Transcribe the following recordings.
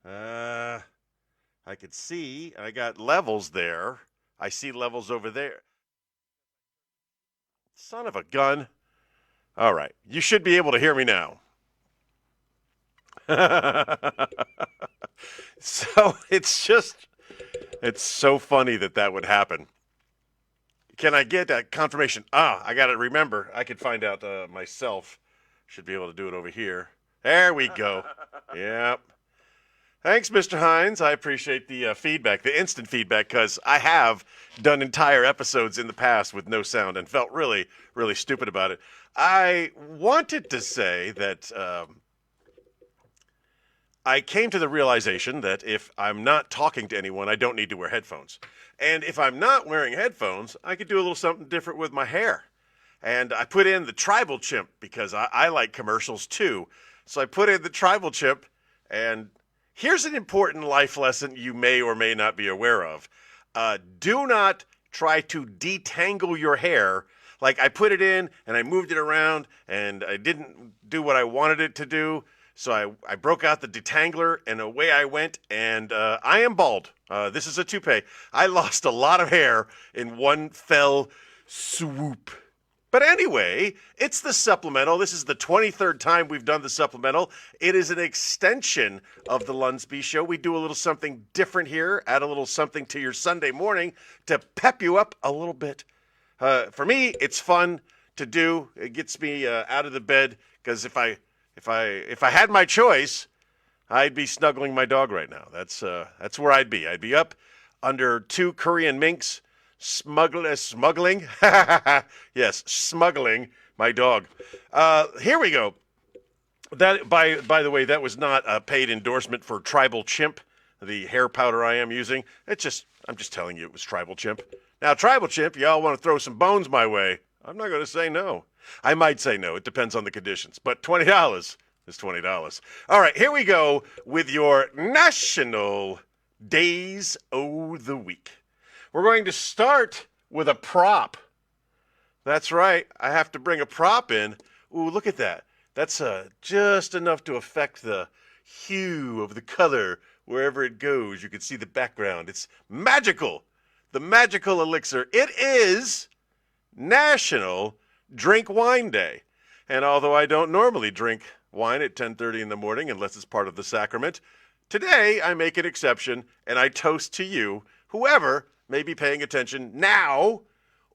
I could see. I got levels there. I see levels over there. Son of a gun. All right. You should be able to hear me now. So it's so funny that would happen. Can I get that confirmation? I got to remember. I could find out myself. Should be able to do it over here. There we go. Yep. Thanks, Mr. Hines. I appreciate the feedback, the instant feedback, because I have done entire episodes in the past with no sound and felt really, really stupid about it. I wanted to say that I came to the realization that if I'm not talking to anyone, I don't need to wear headphones. And if I'm not wearing headphones, I could do a little something different with my hair. And I put in the tribal chimp because I like commercials too. So I put in the tribal chimp, and here's an important life lesson you may or may not be aware of. Do not try to detangle your hair. Like I put it in and I moved it around and I didn't do what I wanted it to do. So I broke out the detangler and away I went, and I am bald. This is a toupee. I lost a lot of hair in one fell swoop. But anyway, it's the supplemental. This is the 23rd time we've done the supplemental. It is an extension of the LUNSB Show. We do a little something different here, add a little something to your Sunday morning to pep you up a little bit. For me, it's fun to do. It gets me out of the bed because if I had my choice, I'd be snuggling my dog right now. That's where I'd be. I'd be up under two Korean minks. Smuggling, yes, smuggling my dog. Here we go. That by the way, that was not a paid endorsement for Tribal Chimp, the hair powder I am using. I'm just telling you it was Tribal Chimp. Now, Tribal Chimp, y'all want to throw some bones my way? I'm not going to say no. I might say no. It depends on the conditions. But $20 is $20. All right, here we go with your National Days of the Week. We're going to start with a prop. That's right. I have to bring a prop in. Ooh, look at that. That's just enough to affect the hue of the color wherever it goes. You can see the background. It's magical. The magical elixir. It is National Drink Wine Day. And although I don't normally drink wine at 10:30 in the morning unless it's part of the sacrament, today I make an exception and I toast to you, whoever may be paying attention now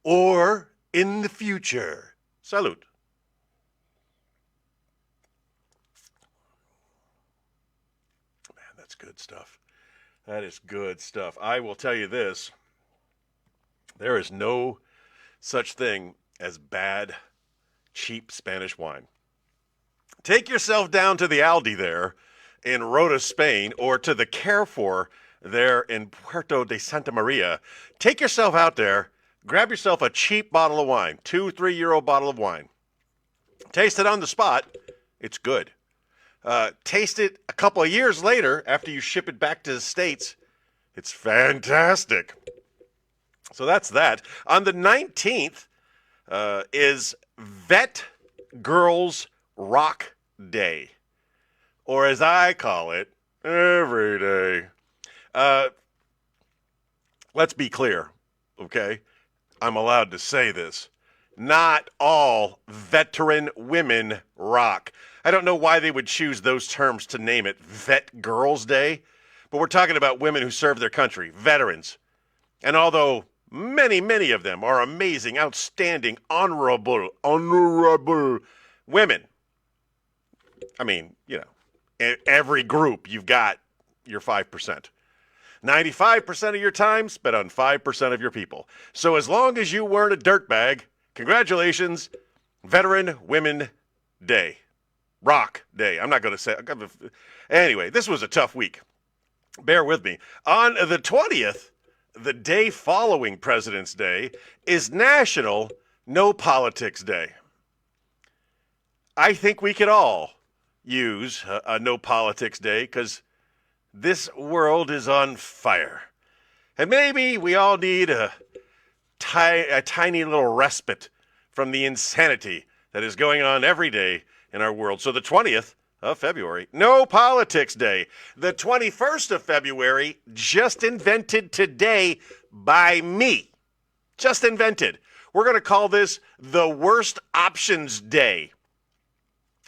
or in the future. Salute. Man, that's good stuff. That is good stuff. I will tell you this. There is no such thing as bad, cheap Spanish wine. Take yourself down to the Aldi there in Rota, Spain, or to the Carrefour there in Puerto de Santa Maria. Take yourself out there, grab yourself a cheap bottle of wine, €2-3 bottle of wine. Taste it on the spot. It's good. Taste it a couple of years later after you ship it back to the States. It's fantastic. So that's that. On the 19th is Vet Girls Rock Day, or as I call it, every day. Let's be clear, okay? I'm allowed to say this. Not all veteran women rock. I don't know why they would choose those terms to name it Vet Girls Day, but we're talking about women who serve their country, veterans. And although many, many of them are amazing, outstanding, honorable women, I mean, you know, in every group you've got your 5%. 95% of your time spent on 5% of your people. So as long as you weren't a dirtbag, congratulations, Veteran Women Day. Rock Day. I'm not going to say. Anyway, this was a tough week. Bear with me. On the 20th, the day following President's Day, is National No Politics Day. I think we could all use a No Politics Day because this world is on fire. And maybe we all need a tiny little respite from the insanity that is going on every day in our world. So the 20th of February, No Politics Day. The 21st of February, just invented today by me. Just invented. We're going to call this the Worst Options Day.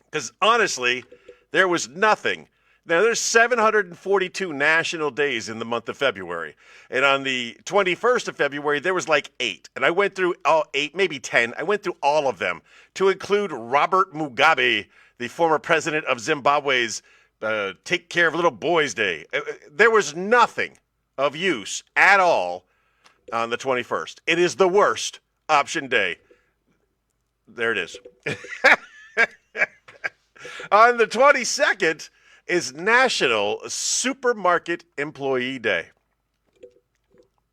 Because honestly, there was nothing. Now, there's 742 national days in the month of February. And on the 21st of February, there was like 8. And I went through all 8, maybe 10. I went through all of them to include Robert Mugabe, the former president of Zimbabwe's Take Care of Little Boys Day. There was nothing of use at all on the 21st. It is the worst option day. There it is. On the 22nd is National Supermarket Employee Day.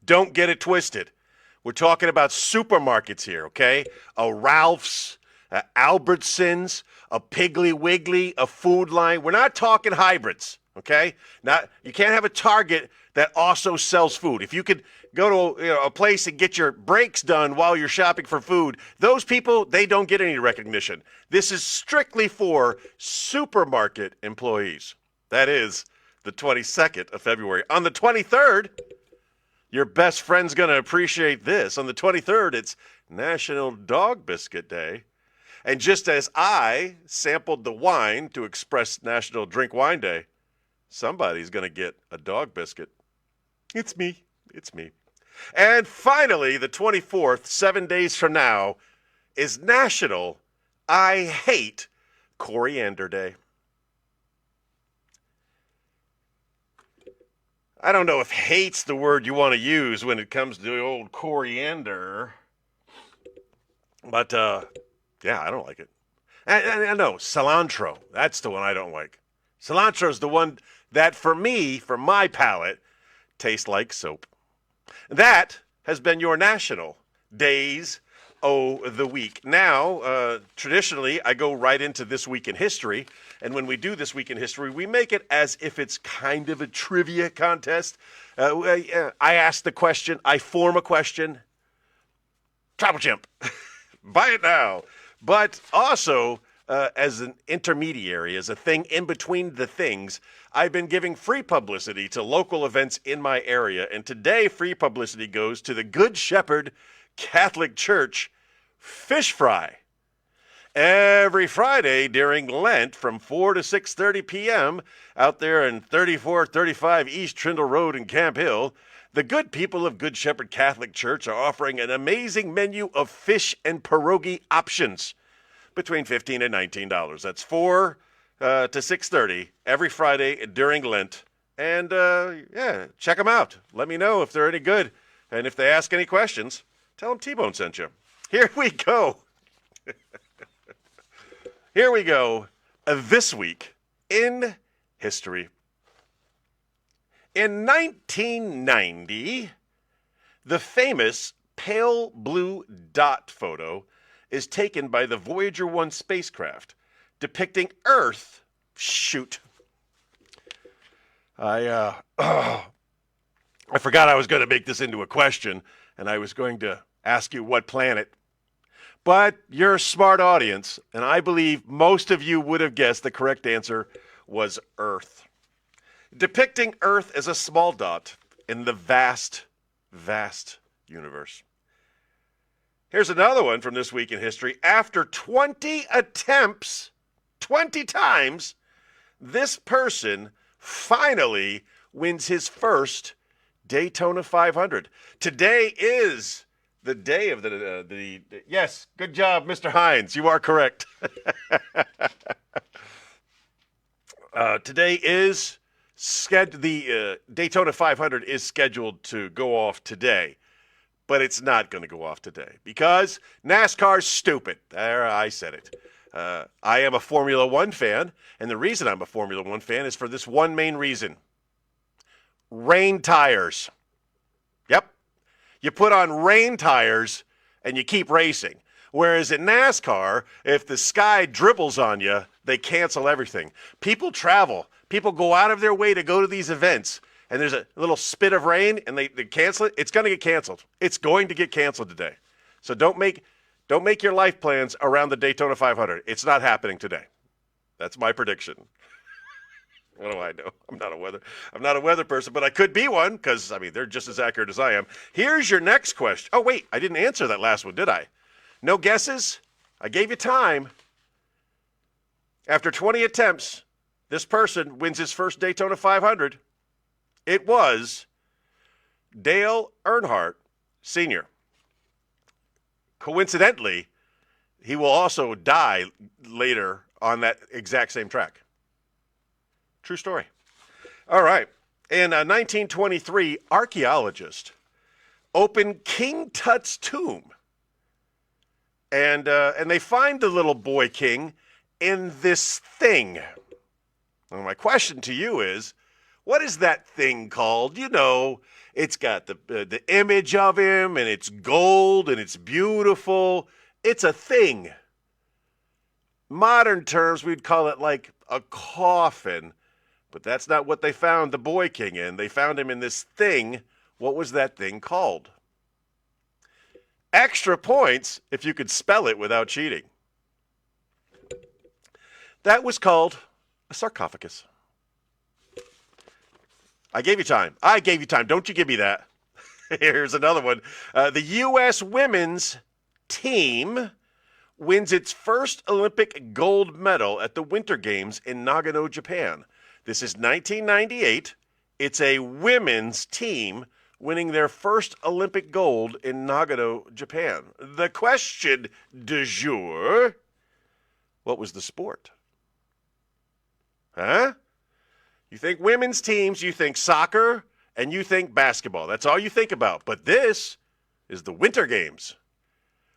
Don't get it twisted. We're talking about supermarkets here, okay? A Ralph's, a Albertsons, a Piggly Wiggly, a Food Line. We're not talking hybrids, okay? You can't have a Target that also sells food. If you could go to a place and get your breaks done while you're shopping for food, those people, they don't get any recognition. This is strictly for supermarket employees. That is the 22nd of February. On the 23rd, your best friend's going to appreciate this. On the 23rd, it's National Dog Biscuit Day. And just as I sampled the wine to express National Drink Wine Day, somebody's going to get a dog biscuit. It's me. It's me. And finally, the 24th, 7 days from now, is National I Hate Coriander Day. I don't know if hate's the word you want to use when it comes to the old coriander. But, yeah, I don't like it. I know, cilantro. That's the one I don't like. Cilantro's the one that, for me, for my palate, tastes like soap. That has been your national days of the week. Now, traditionally, I go right into This Week in History. And when we do This Week in History, we make it as if it's kind of a trivia contest. I ask the question. I form a question. Travel Chimp. Buy it now. But also, as an intermediary, as a thing in between the things, I've been giving free publicity to local events in my area. And today, free publicity goes to the Good Shepherd Catholic Church Fish Fry. Every Friday during Lent from 4 to 6:30 p.m. out there in 3435 East Trindle Road in Camp Hill, the good people of Good Shepherd Catholic Church are offering an amazing menu of fish and pierogi options between $15 and $19. That's 4 to 6:30 every Friday during Lent. And, yeah, check them out. Let me know if they're any good. And if they ask any questions, tell them T-Bone sent you. Here we go. Here we go. This week in history. In 1990, the famous pale blue dot photo is taken by the Voyager 1 spacecraft, depicting Earth. Shoot. I forgot I was going to make this into a question, and I was going to ask you what planet. But you're a smart audience, and I believe most of you would have guessed the correct answer was Earth. Depicting Earth as a small dot in the vast, vast universe. Here's another one from This Week in History. After 20 attempts, 20 times, this person finally wins his first Daytona 500. Today is the day of the yes, good job, Mr. Hines. You are correct. Today is the Daytona 500 is scheduled to go off today, but it's not going to go off today because NASCAR's stupid. There, I said it. I am a Formula One fan, and the reason I'm a Formula One fan is for this one main reason. Rain tires. Yep. You put on rain tires and you keep racing. Whereas in NASCAR, if the sky dribbles on you, they cancel everything. People travel. People go out of their way to go to these events, and there's a little spit of rain, and they cancel it. It's going to get canceled. It's going to get canceled today. So don't make your life plans around the Daytona 500. It's not happening today. That's my prediction. What do I know? I'm not a weather person, but I could be one because, I mean, they're just as accurate as I am. Here's your next question. Oh, wait, I didn't answer that last one, did I? No guesses? I gave you time. After 20 attempts, this person wins his first Daytona 500. It was Dale Earnhardt Sr. Coincidentally, he will also die later on that exact same track. True story. All right. In 1923, archaeologists opened King Tut's tomb. And they find the little boy king in this thing. And my question to you is, what is that thing called? You know, it's got the image of him, and it's gold, and it's beautiful. It's a thing. Modern terms, we'd call it like a coffin. But that's not what they found the boy king in. They found him in this thing. What was that thing called? Extra points if you could spell it without cheating. That was called a sarcophagus. I gave you time. Don't you give me that. Here's another one. The U.S. women's team wins its first Olympic gold medal at the Winter Games in Nagano, Japan. This is 1998. It's a women's team winning their first Olympic gold in Nagano, Japan. The question du jour, what was the sport? Huh? You think women's teams, you think soccer, and you think basketball. That's all you think about. But this is the Winter Games.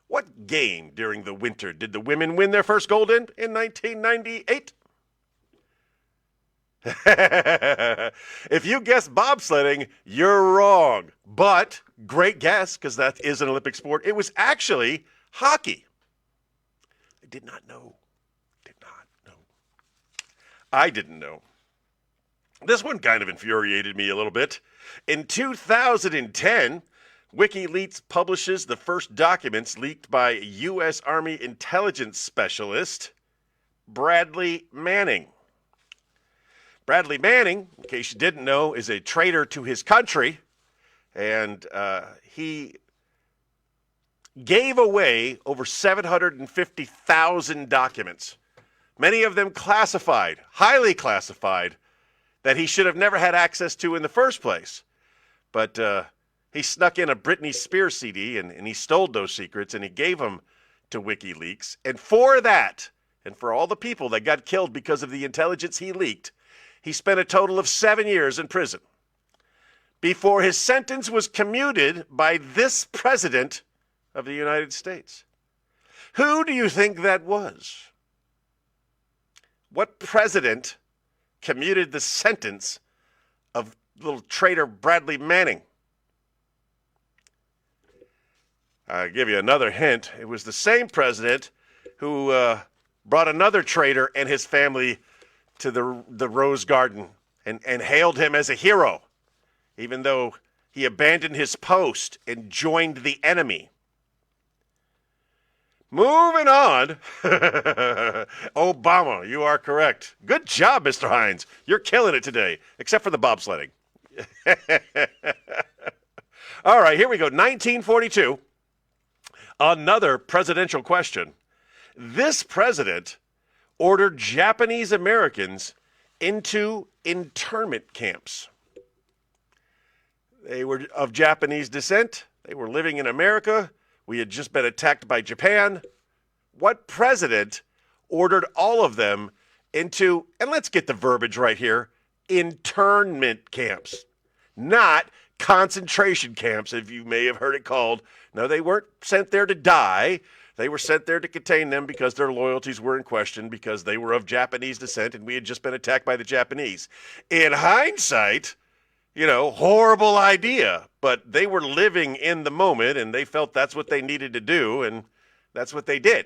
What game during the winter did the women win their first gold in 1998? If you guessed bobsledding, you're wrong. But great guess, because that is an Olympic sport. It was actually hockey. I did not know. I didn't know. This one kind of infuriated me a little bit. In 2010, WikiLeaks publishes the first documents leaked by U.S. Army intelligence specialist Bradley Manning. Bradley Manning, in case you didn't know, is a traitor to his country, and he gave away over 750,000 documents, many of them classified, highly classified, that he should have never had access to in the first place. But he snuck in a Britney Spears CD, and he stole those secrets, and he gave them to WikiLeaks. And for that, and for all the people that got killed because of the intelligence he leaked, he spent a total of 7 years in prison before his sentence was commuted by this president of the United States. Who do you think that was? What president commuted the sentence of little traitor Bradley Manning? I'll give you another hint. It was the same president who brought another traitor and his family to the Rose Garden and hailed him as a hero, even though he abandoned his post and joined the enemy. Moving on. Obama, you are correct. Good job, Mr. Hines. You're killing it today, except for the bobsledding. All right, here we go. 1942. Another presidential question. This president ordered Japanese Americans into internment camps. They were of Japanese descent. They were living in America. We had just been attacked by Japan. What president ordered all of them into, and let's get the verbiage right here, internment camps, not concentration camps, if you may have heard it called. No, they weren't sent there to die. They were sent there to contain them because their loyalties were in question, because they were of Japanese descent and we had just been attacked by the Japanese. In hindsight, horrible idea, but they were living in the moment and they felt that's what they needed to do, and that's what they did.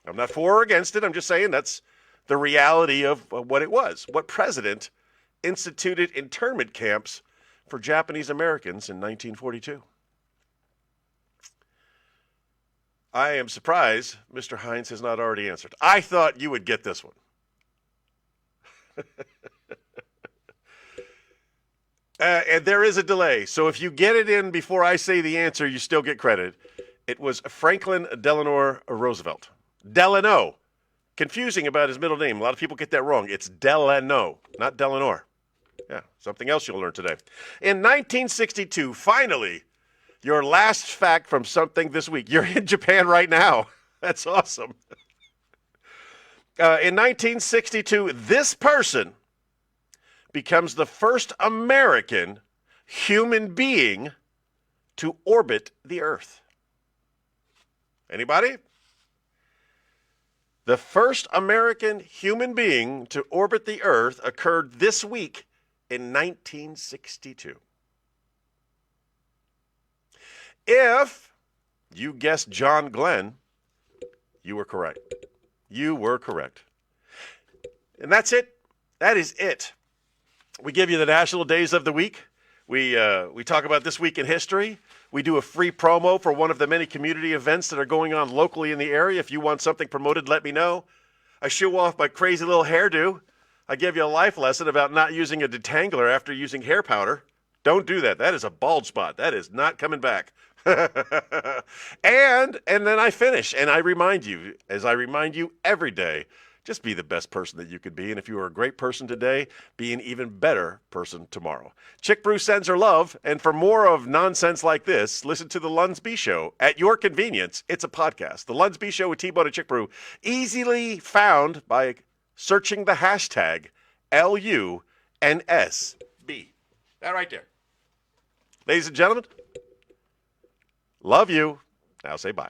I'm not for or against it. I'm just saying that's the reality of what it was. What president instituted internment camps for Japanese Americans in 1942? I am surprised Mr. Hines has not already answered. I thought you would get this one. And there is a delay, so if you get it in before I say the answer, you still get credit. It was Franklin Delano Roosevelt. Delano. Confusing about his middle name. A lot of people get that wrong. It's Delano, not Delano. Yeah, something else you'll learn today. In 1962, finally, your last fact from something this week. You're in Japan right now. That's awesome. In 1962, this person becomes the first American human being to orbit the Earth. Anybody? The first American human being to orbit the Earth occurred this week in 1962. If you guessed John Glenn, you were correct. You were correct. And that's it. That is it. We give you the national days of the week. We talk about this week in history. We do a free promo for one of the many community events that are going on locally in the area. If you want something promoted, let me know. I show off my crazy little hairdo. I give you a life lesson about not using a detangler after using hair powder. Don't do that. That is a bald spot. That is not coming back. and then I finish, and I remind you, as I remind you every day, just be the best person that you could be. And if you are a great person today, be an even better person tomorrow. ChickBrew sends her love. And for more of nonsense like this, listen to the LUNSB Show at your convenience. It's a podcast. The LUNSB Show with T-Bone and ChickBrew, easily found by searching the hashtag LUNSB. That right there. Ladies and gentlemen, love you. Now say bye.